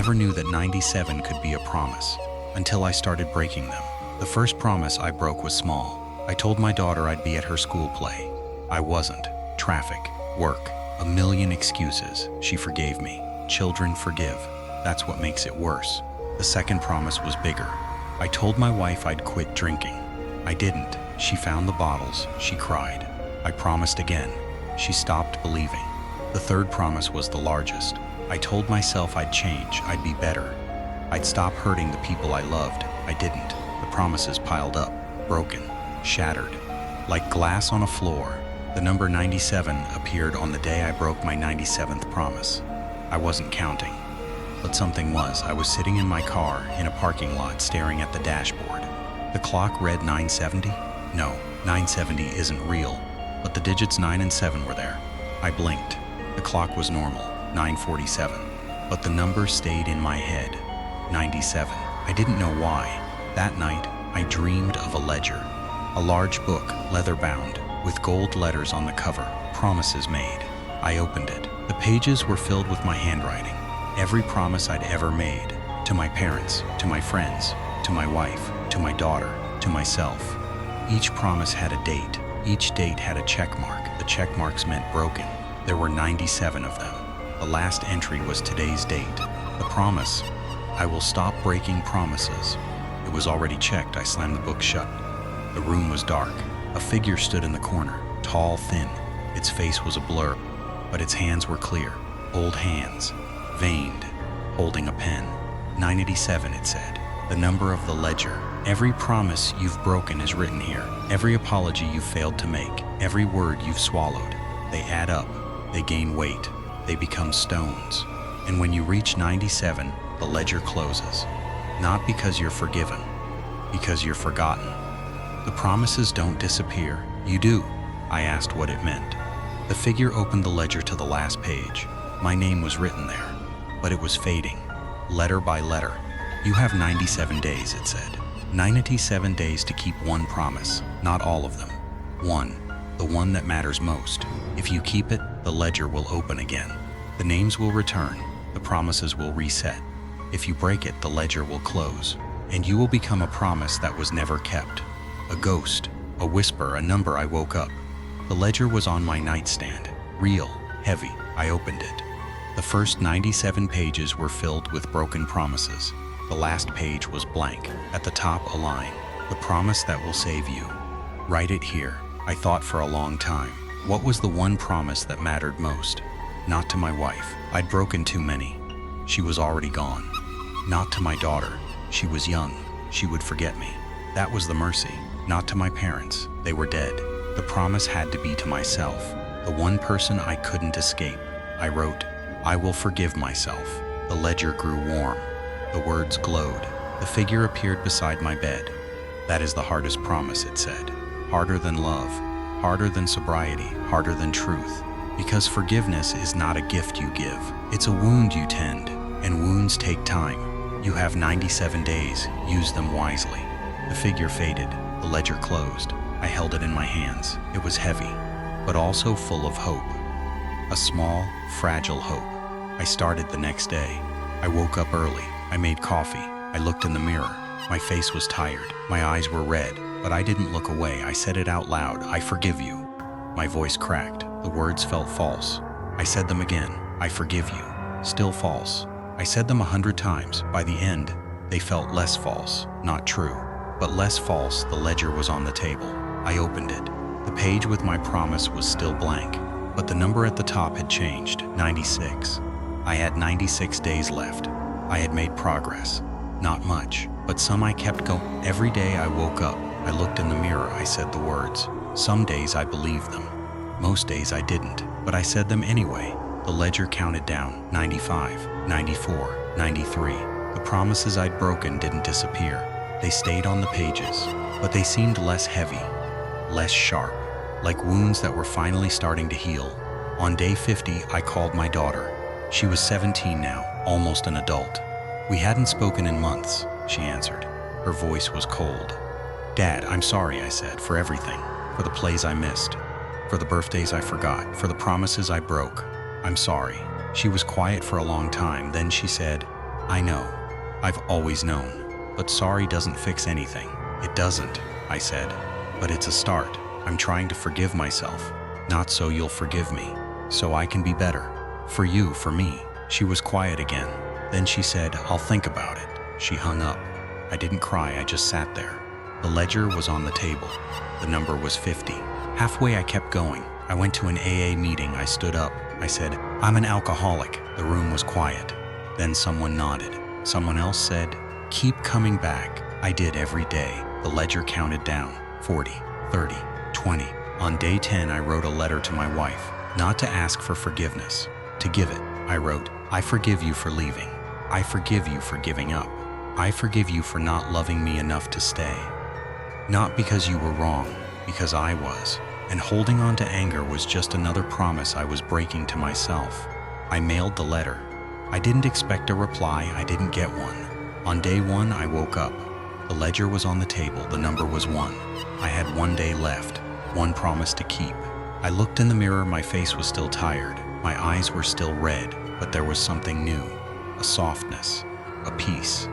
never knew that 97 could be a promise until I started breaking them. The first promise I broke was small. I told my daughter I'd be at her school play. I wasn't. Traffic, work, a million excuses. She forgave me. Children forgive. That's what makes it worse. The second promise was bigger. I told my wife I'd quit drinking. I didn't. She found the bottles. She cried. I promised again. She stopped believing. The third promise was the largest. I told myself I'd change. I'd be better. I'd stop hurting the people I loved. I didn't. The promises piled up, broken, shattered. Like glass on a floor, the number 97 appeared on the day I broke my 97th promise. I wasn't counting, but something was. I was sitting in my car in a parking lot staring at the dashboard. The clock read 970? No, 970 isn't real, but the digits 9 and 7 were there. I blinked. The clock was normal, 9:47, but the number stayed in my head, 97. I didn't know why. That night, I dreamed of a ledger, a large book, leather-bound, with gold letters on the cover, promises made. I opened it. The pages were filled with my handwriting, every promise I'd ever made, to my parents, to my friends, to my wife, to my daughter, to myself. Each promise had a date. Each date had a check mark. The check marks meant broken. There were 97 of them. The last entry was today's date. The promise, I will stop breaking promises. It was already checked. I slammed the book shut. The room was dark. A figure stood in the corner, tall, thin. Its face was a blur, but its hands were clear. Old hands, veined, holding a pen. 987, it said. The number of the ledger. Every promise you've broken is written here. Every apology you've failed to make. Every word you've swallowed. They add up. They gain weight. They become stones. And when you reach 97, the ledger closes. Not because you're forgiven, because you're forgotten. The promises don't disappear. You do. I asked what it meant. The figure opened the ledger to the last page. My name was written there, but it was fading, letter by letter. You have 97 days, it said. 97 days to keep one promise, not all of them. One, the one that matters most. If you keep it, the ledger will open again. The names will return. The promises will reset. If you break it, the ledger will close, and you will become a promise that was never kept. A ghost, a whisper, a number. I woke up. The ledger was on my nightstand, real, heavy. I opened it. The first 97 pages were filled with broken promises. The last page was blank. At the top, a line. The promise that will save you. Write it here. I thought for a long time. What was the one promise that mattered most? Not to my wife. I'd broken too many. She was already gone. Not to my daughter. She was young. She would forget me. That was the mercy. Not to my parents. They were dead. The promise had to be to myself, the one person I couldn't escape. I wrote, I will forgive myself. The ledger grew warm. The words glowed. The figure appeared beside my bed. That is the hardest promise, it said. Harder than love, harder than sobriety, harder than truth. Because forgiveness is not a gift you give. It's a wound you tend, and wounds take time. You have 97 days. Use them wisely. The figure faded. The ledger closed. I held it in my hands. It was heavy, but also full of hope. A small, fragile hope. I started the next day. I woke up early. I made coffee. I looked in the mirror. My face was tired. My eyes were red, but I didn't look away. I said it out loud. I forgive you. My voice cracked. The words felt false. I said them again. I forgive you. Still false. I said them 100 times. By the end, they felt less false, not true, but less false. The ledger was on the table. I opened it. The page with my promise was still blank, but the number at the top had changed, 96. I had 96 days left. I had made progress. Not much, but some. I kept going. Every day I woke up, I looked in the mirror, I said the words. Some days I believed them. Most days I didn't, but I said them anyway. The ledger counted down, 95, 94, 93. The promises I'd broken didn't disappear. They stayed on the pages, but they seemed less heavy, less sharp, like wounds that were finally starting to heal. On day 50, I called my daughter. She was 17 now, almost an adult. We hadn't spoken in months, she answered. Her voice was cold. Dad, I'm sorry, I said, for everything, for the plays I missed, for the birthdays I forgot, for the promises I broke. I'm sorry. She was quiet for a long time. Then she said, I know. I've always known. But sorry doesn't fix anything. It doesn't, I said. But it's a start. I'm trying to forgive myself. Not so you'll forgive me. So I can be better. For you, for me. She was quiet again. Then she said, I'll think about it. She hung up. I didn't cry, I just sat there. The ledger was on the table. The number was 50. Halfway I kept going. I went to an AA meeting. I stood up. I said, I'm an alcoholic. The room was quiet. Then someone nodded. Someone else said, keep coming back. I did every day. The ledger counted down. 40, 30, 20. On day 10, I wrote a letter to my wife, not to ask for forgiveness, to give it. I wrote, I forgive you for leaving. I forgive you for giving up. I forgive you for not loving me enough to stay. Not because you were wrong, because I was. And holding on to anger was just another promise I was breaking to myself. I mailed the letter. I didn't expect a reply. I didn't get one. On day 1, I woke up. The ledger was on the table. The number was 1. I had 1 day left, 1 promise to keep. I looked in the mirror. My face was still tired. My eyes were still red, but there was something new, a softness, a peace.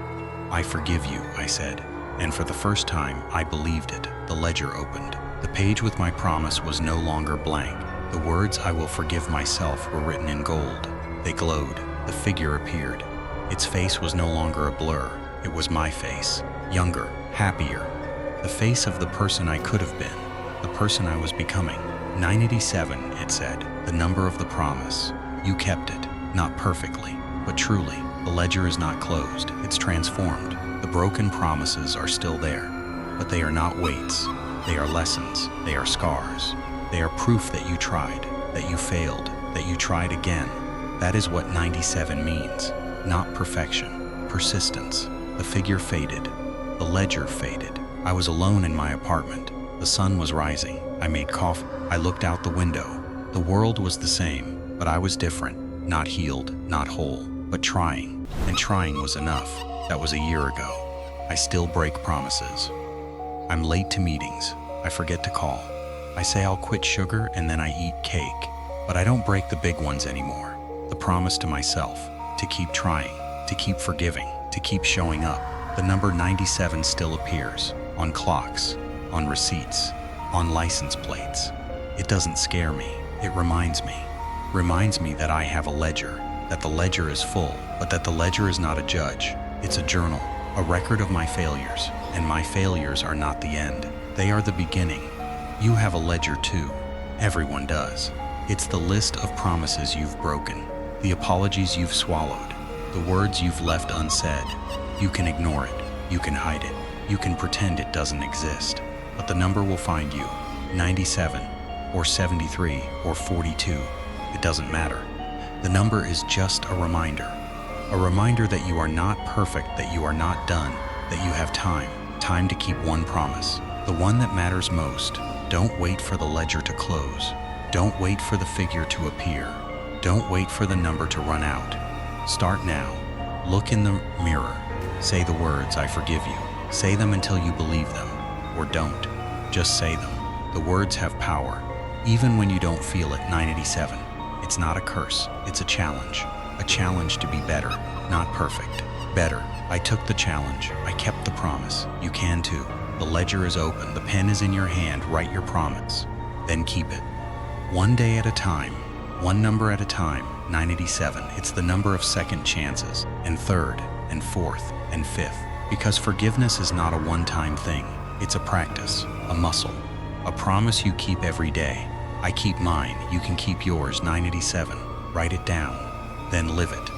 I forgive you, I said. And for the first time, I believed it. The ledger opened. The page with my promise was no longer blank. The words I will forgive myself were written in gold. They glowed. The figure appeared. Its face was no longer a blur. It was my face. Younger, happier. The face of the person I could have been. The person I was becoming. 987, it said. The number of the promise. You kept it. Not perfectly, but truly. The ledger is not closed. It's transformed. The broken promises are still there. But they are not weights. They are lessons. They are scars. They are proof that you tried, that you failed, that you tried again. That is what 97 means. Not perfection. Persistence. The figure faded. The ledger faded. I was alone in my apartment. The sun was rising. I made coffee. I looked out the window. The world was the same, but I was different. Not healed, not whole, but trying. And trying was enough. That was a year ago. I still break promises. I'm late to meetings. I forget to call. I say I'll quit sugar and then I eat cake. But I don't break the big ones anymore. The promise to myself, to keep trying, to keep forgiving, to keep showing up. The number 97 still appears, on clocks, on receipts, on license plates. It doesn't scare me. It reminds me. Reminds me that I have a ledger, that the ledger is full, but that the ledger is not a judge. It's a journal, a record of my failures, and my failures are not the end. They are the beginning. You have a ledger too. Everyone does. It's the list of promises you've broken, the apologies you've swallowed, the words you've left unsaid. You can ignore it. You can hide it. You can pretend it doesn't exist. But the number will find you. 97, or 73, or 42. It doesn't matter. The number is just a reminder. A reminder that you are not perfect, that you are not done, that you have time. Time to keep one promise. The one that matters most. Don't wait for the ledger to close. Don't wait for the figure to appear. Don't wait for the number to run out. Start now. Look in the mirror. Say the words, I forgive you. Say them until you believe them. Or don't. Just say them. The words have power. Even when you don't feel it. 987. It's not a curse. It's a challenge. A challenge to be better, not perfect. Better. I took the challenge. I kept the promise. You can too. The ledger is open. The pen is in your hand. Write your promise. Then keep it. One day at a time. One number at a time. 987. It's the number of second chances, and third, and fourth, and fifth. Because forgiveness is not a one-time thing. It's a practice, a muscle, a promise you keep every day. I keep mine. You can keep yours. 987. Write it down. Then live it.